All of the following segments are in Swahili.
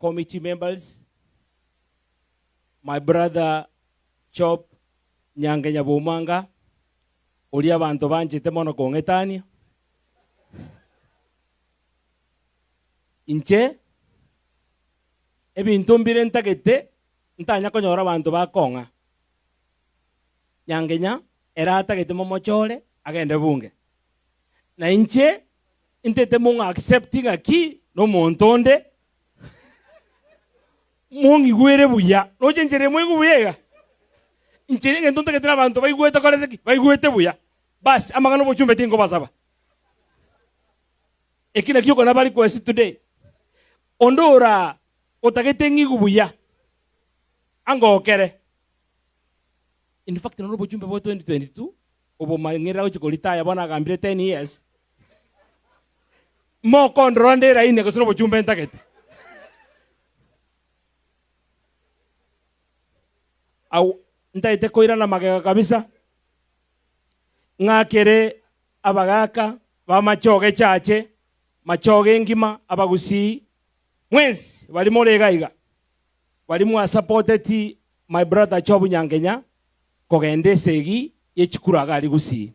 committee members, my brother Chop Nyangenya Bumanga, Olia bantu banjite mono kongetania. Inche ebintu mbire ntagete ntanya konyora bantu bakonga. Nyangenya era atagete momochore agende bunge. Na inche intete munga accepting aki no montonde mungi gwere buya no chenjere mwengu buyega inche ngento ntagete abantu bayigweta korete bayigwete buya bas amagano bochumbe tingo basaba ekina kyo kona bali kwesi today ondora otagete ngigu buya ango okere. In fact no bochumbe bo 2022 obo mangera ochikolita yabona agambire 10 years mo konronde ra ine kosoro bochumbe ntagete au ntaite koira na magega kabisa ngakere abagaka bamachoge chache machoge ngima abagusi mwensi bali moregaiga bali mu supported my brother Chobu Nyangenya kogende segi yechikuraga ali gusi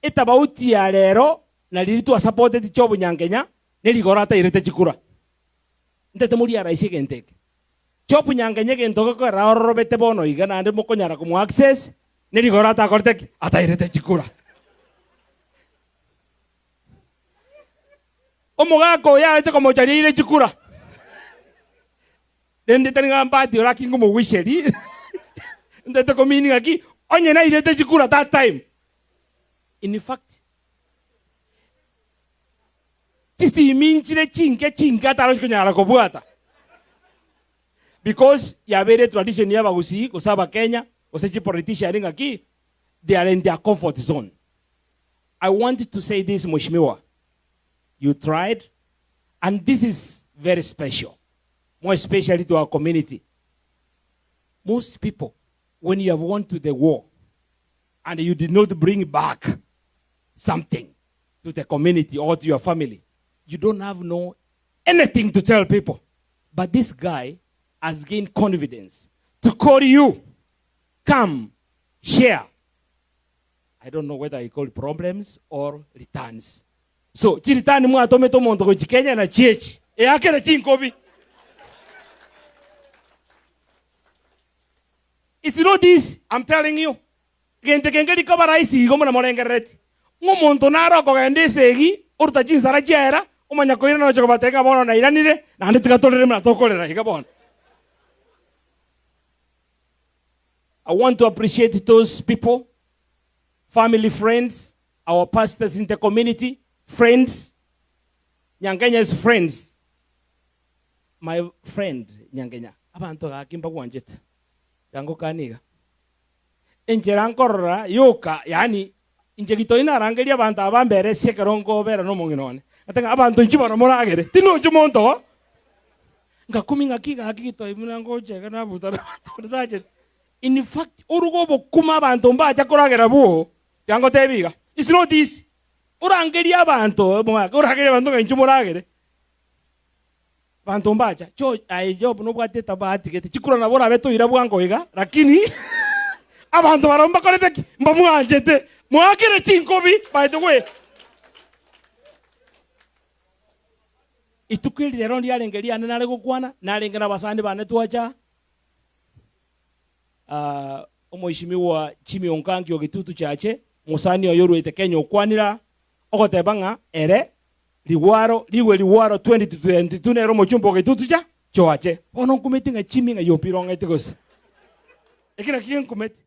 etabauti ya lero na lilitu supported Chobu Nyangenya neligora ata irete chikura ndete muri ya raisi genteke Chobu Nyangenya gentoka ko raorobete bono iga nande mukonyara ku access neligora ata korteki ata irete chikura omugako ya ite komo chari ile chikura ndende tanga mbati ora kingo mo wisheri ndete ko meaning aki onye na irete chikura that time. In fact chisi minchire chinke taro kunyara ko buata because ya bere tradition ya bagusi kusaba Kenya osechi politician aki they are in their comfort zone. I want to say this, Mheshimiwa, you tried and this is very special, more especially to our community. Most people, when you have won to the war and you did not bring back something to the community or to your family, you don't have anything to tell people. But this guy has gained confidence to call you, come, share. I don't know whether he called problems or returns. So, chiritani mwa tometo monto ko Kenya na chechi. E akere chinkobi. It's not this, I'm telling you. Gente kengeli kabara isi gomo na morengereti. Ngomonto naro ko gende segi, urta chinsara chiera, umanya ko ira no choko bateka bono na iranire, na ndi tikatolere mna tokolera higabon. I want to appreciate those people, family, friends, our pastors in the community, friends, Nyangenya's friends. My friend, Nyangenya, abantu akimba wanjeta. Yango kaniga. Enjerankorra yoka, yani injegito ina rangelia abantu abambere sekerongo bera no monginone. Atanga abantu nchibara moragere. Tino chumonto. Ngakuminga kiga akito imunango chega na butara. In fact, urugobo kuma abantu mbacha koragera buo. Yango tebiga. It's not this. Urangeri abantu, urangeri abantu nchumuragere. Bantu mbacha. Cho ai job no bwate tabati gete chikura na bora beto irabwango iga. Lakini abantu baromba korete mbamwanjete. Mwakere chinkobi by the way. Itukiri lero ndi alengeri anana gukwana na alengera basandi bane tuacha. Omwishimiwa Chimi Onkangi ogitutu chache musani oyoru etekenya okwanira ogotebanga ere liwaro liwe liwaro 2022 nero mochumbo ogitutu cha choache ono kumetinga Chimi nga yopironga etegos ekina kiyen kumeti